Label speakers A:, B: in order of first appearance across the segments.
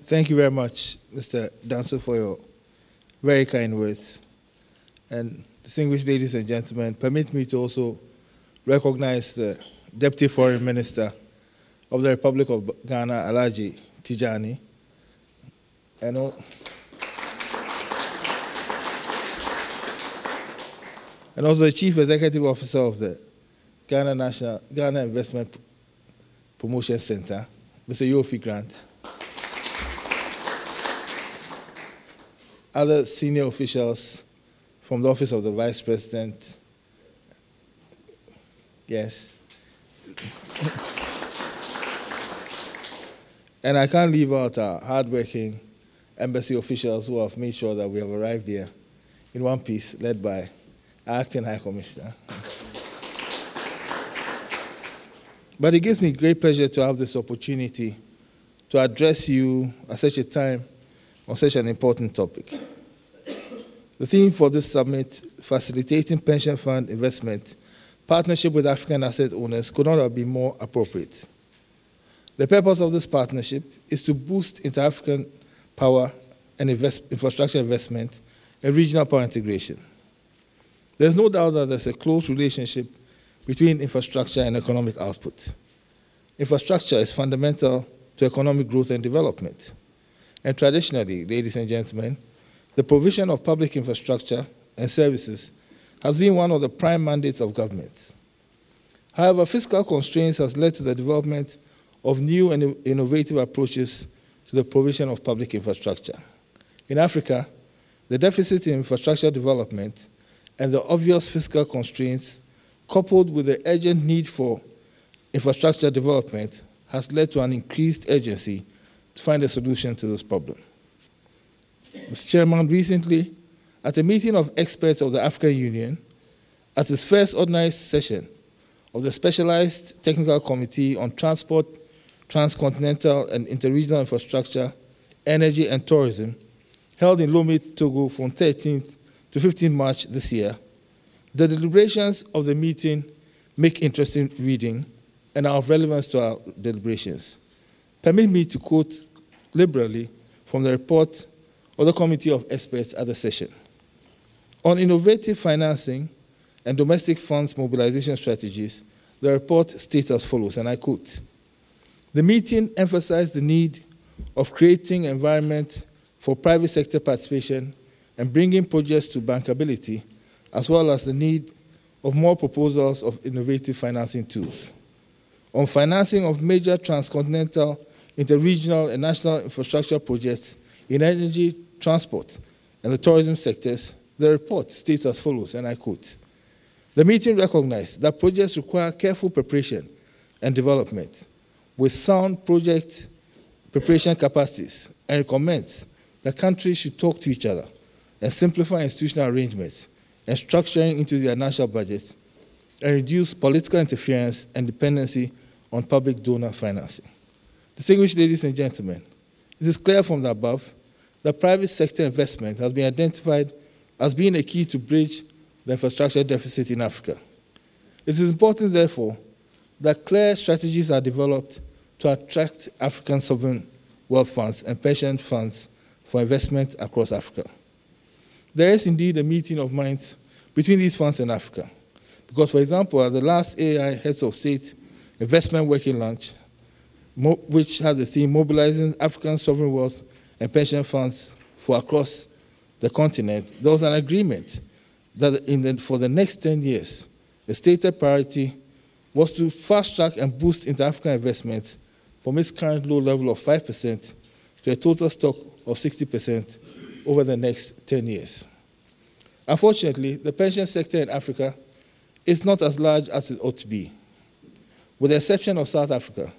A: Thank you very much, Mr. Danso, for your very kind words. And distinguished ladies and gentlemen, permit me to also recognize the Deputy Foreign Minister of the Republic of Ghana, Alhaji Tijani, and also the Chief Executive Officer of the Ghana Investment Promotion Center, Mr. Yofi Grant. Other senior officials from the Office of the Vice President. Yes. And I can't leave out our hardworking embassy officials who have made sure that we have arrived here in one piece, led by our Acting High Commissioner. But it gives me great pleasure to have this opportunity to address you at such a time on such an important topic. The theme for this summit, facilitating pension fund investment, partnership with African asset owners, could not have been more appropriate. The purpose of this partnership is to boost inter-African power and infrastructure investment and regional power integration. There's no doubt that there's a close relationship between infrastructure and economic output. Infrastructure is fundamental to economic growth and development. And traditionally, ladies and gentlemen, the provision of public infrastructure and services has been one of the prime mandates of governments. However, fiscal constraints has led to the development of new and innovative approaches to the provision of public infrastructure. In Africa, the deficit in infrastructure development and the obvious fiscal constraints, coupled with the urgent need for infrastructure development, has led to an increased urgency to find a solution to this problem. Mr. Chairman, recently, at a meeting of experts of the African Union, at its first ordinary session of the Specialized Technical Committee on Transport, Transcontinental and Interregional Infrastructure, Energy and Tourism, held in Lomé, Togo from 13th to 15th March this year, the deliberations of the meeting make interesting reading and are of relevance to our deliberations. Permit me to quote liberally from the report of the Committee of Experts at the session. On innovative financing and domestic funds mobilization strategies, the report states as follows, and I quote, "The meeting emphasized the need of creating an environment for private sector participation and bringing projects to bankability, as well as the need of more proposals of innovative financing tools. On financing of major transcontinental, interregional, and national infrastructure projects in energy, transport, and the tourism sectors, the report states as follows, and I quote, "The meeting recognized that projects require careful preparation and development with sound project preparation capacities and recommends that countries should talk to each other and simplify institutional arrangements and structuring into their national budgets and reduce political interference and dependency on public donor financing." Distinguished ladies and gentlemen, it is clear from the above that private sector investment has been identified as being a key to bridge the infrastructure deficit in Africa. It is important, therefore, that clear strategies are developed to attract African sovereign wealth funds and pension funds for investment across Africa. There is indeed a meeting of minds between these funds and Africa, because, for example, at the last AI Heads of State Investment Working Lunch, which had the theme Mobilizing African Sovereign Wealth and Pension Funds for across the continent, there was an agreement that for the next 10 years, the stated priority was to fast-track and boost inter-African investments from its current low level of 5% to a total stock of 60% over the next 10 years. Unfortunately, the pension sector in Africa is not as large as it ought to be. With the exception of South Africa,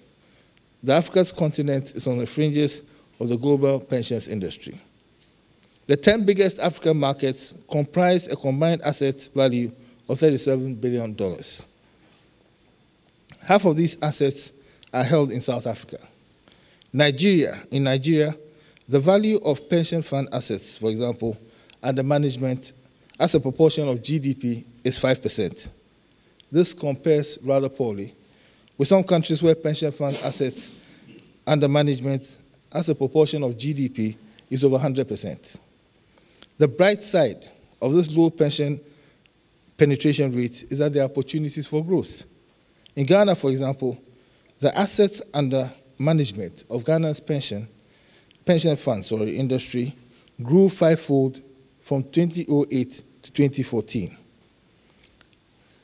A: the Africa's continent is on the fringes of the global pensions industry. The 10 biggest African markets comprise a combined asset value of $37 billion. Half of these assets are held in South Africa. In Nigeria, the value of pension fund assets, for example, under management as a proportion of GDP is 5%. This compares rather poorly with some countries where pension fund assets under management as a proportion of GDP is over 100%. The bright side of this low pension penetration rate is that there are opportunities for growth. In Ghana, for example, the assets under management of Ghana's pension funds industry grew fivefold from 2008 to 2014.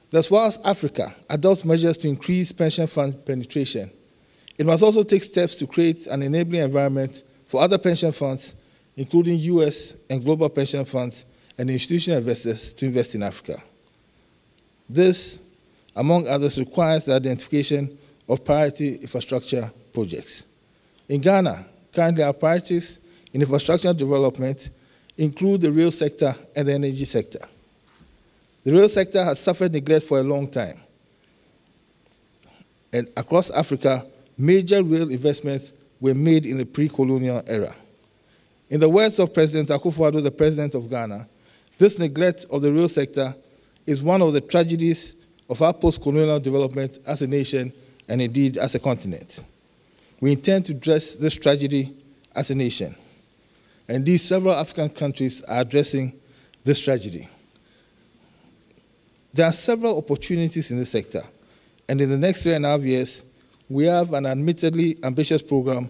A: Thus, whilst Africa adopts measures to increase pension fund penetration, it must also take steps to create an enabling environment for other pension funds, including US and global pension funds and institutional investors, to invest in Africa. This, among others, requires the identification of priority infrastructure projects. In Ghana, currently our priorities in infrastructure development include the rail sector and the energy sector. The rail sector has suffered neglect for a long time. And across Africa, major rail investments were made in the pre-colonial era. In the words of President Akufo-Addo, the President of Ghana, this neglect of the rail sector is one of the tragedies of our post-colonial development as a nation and indeed as a continent. We intend to address this tragedy as a nation. And these several African countries are addressing this tragedy. There are several opportunities in this sector, and in the next 3.5 years, we have an admittedly ambitious program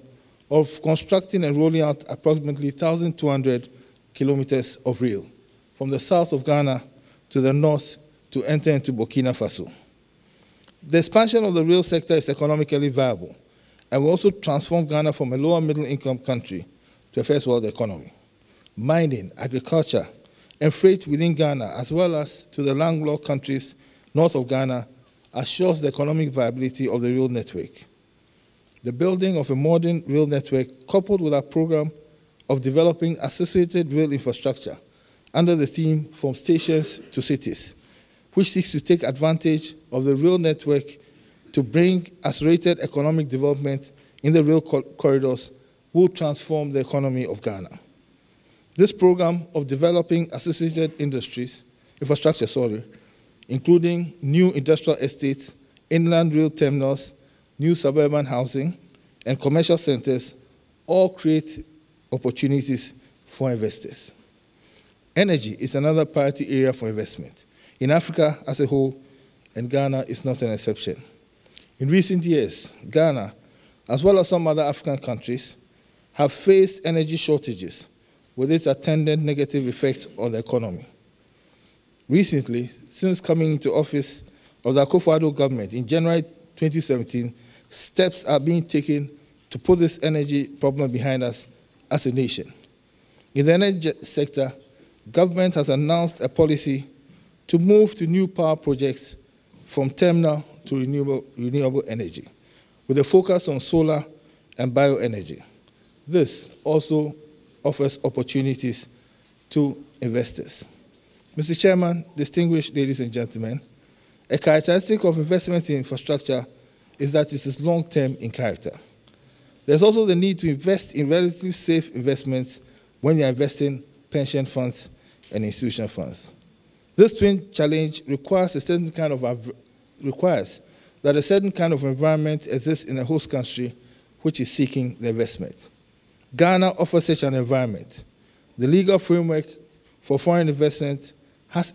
A: of constructing and rolling out approximately 1,200 kilometers of rail from the south of Ghana to the north to enter into Burkina Faso. The expansion of the rail sector is economically viable and will also transform Ghana from a lower middle income country to a first world economy. Mining, agriculture, and freight within Ghana, as well as to the landlocked countries north of Ghana, assures the economic viability of the rail network. The building of a modern rail network, coupled with our program of developing associated rail infrastructure under the theme From Stations to Cities, which seeks to take advantage of the rail network to bring accelerated economic development in the rail corridors, will transform the economy of Ghana. This program of developing associated infrastructure, including new industrial estates, inland rail terminals, new suburban housing, and commercial centers, all create opportunities for investors. Energy is another priority area for investment in Africa as a whole, and Ghana is not an exception. In recent years, Ghana, as well as some other African countries, have faced energy shortages with its attendant negative effects on the economy. Recently, since coming into office of the Akufo-Addo government in January 2017, steps are being taken to put this energy problem behind us as a nation. In the energy sector, government has announced a policy to move to new power projects from thermal to renewable energy, with a focus on solar and bioenergy. This also offers opportunities to investors. Mr. Chairman, distinguished ladies and gentlemen, a characteristic of investment in infrastructure is that it is long-term in character. There's also the need to invest in relatively safe investments when you are investing pension funds and institutional funds. This twin challenge requires that a certain kind of environment exists in a host country which is seeking the investment. Ghana offers such an environment. The legal framework for foreign investment has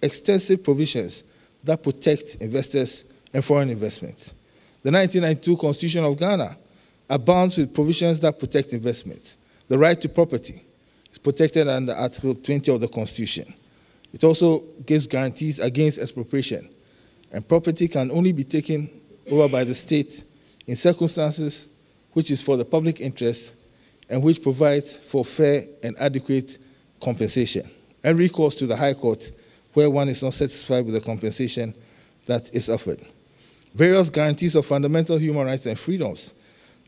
A: extensive provisions that protect investors and foreign investment. The 1992 Constitution of Ghana abounds with provisions that protect investment. The right to property is protected under Article 20 of the Constitution. It also gives guarantees against expropriation, and property can only be taken over by the state in circumstances which is for the public interest and which provides for fair and adequate compensation, and recourse to the High Court where one is not satisfied with the compensation that is offered. Various guarantees of fundamental human rights and freedoms,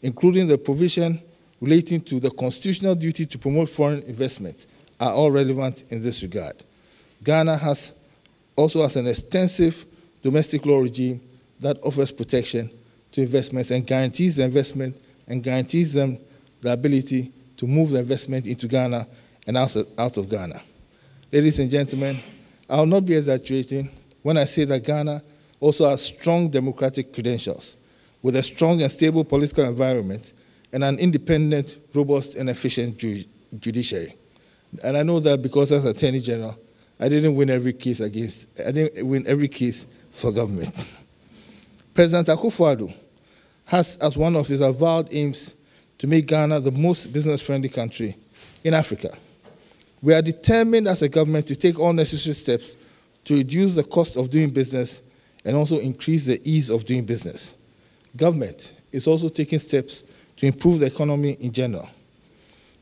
A: including the provision relating to the constitutional duty to promote foreign investment, are all relevant in this regard. Ghana also has an extensive domestic law regime that offers protection to investments and guarantees the investment and guarantees them the ability to move the investment into Ghana and out of Ghana. Ladies and gentlemen, I will not be exaggerating when I say that Ghana also has strong democratic credentials, with a strong and stable political environment and an independent, robust, and efficient judiciary. And I know that because as Attorney General, I didn't win every case for government. President Akufo-Addo has as one of his avowed aims to make Ghana the most business-friendly country in Africa. We are determined as a government to take all necessary steps to reduce the cost of doing business and also increase the ease of doing business. Government is also taking steps to improve the economy in general.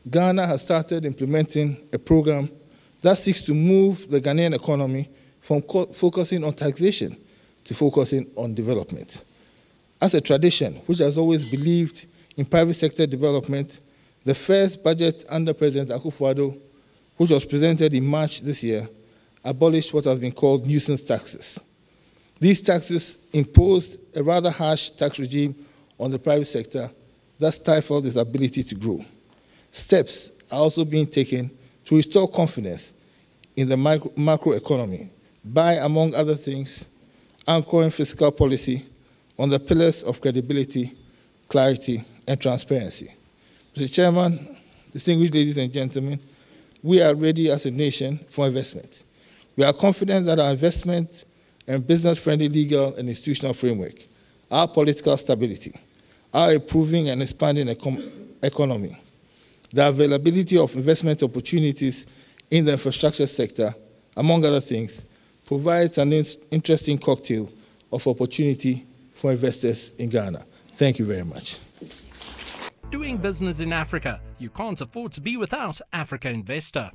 A: Ghana has started implementing a program that seeks to move the Ghanaian economy from focusing on taxation to focusing on development. As a tradition which has always believed in private sector development, the first budget under President Akufo-Addo, which was presented in March this year, abolished what has been called nuisance taxes. These taxes imposed a rather harsh tax regime on the private sector that stifled its ability to grow. Steps are also being taken to restore confidence in the macroeconomy by, among other things, anchoring fiscal policy on the pillars of credibility, clarity, and transparency. Mr. Chairman, distinguished ladies and gentlemen, we are ready as a nation for investment. We are confident that our investment and business-friendly legal and institutional framework, our political stability, our improving and expanding economy, the availability of investment opportunities in the infrastructure sector, among other things, provides an interesting cocktail of opportunity for investors in Ghana. Thank you very much.
B: Doing business in Africa, you can't afford to be without Africa Investor.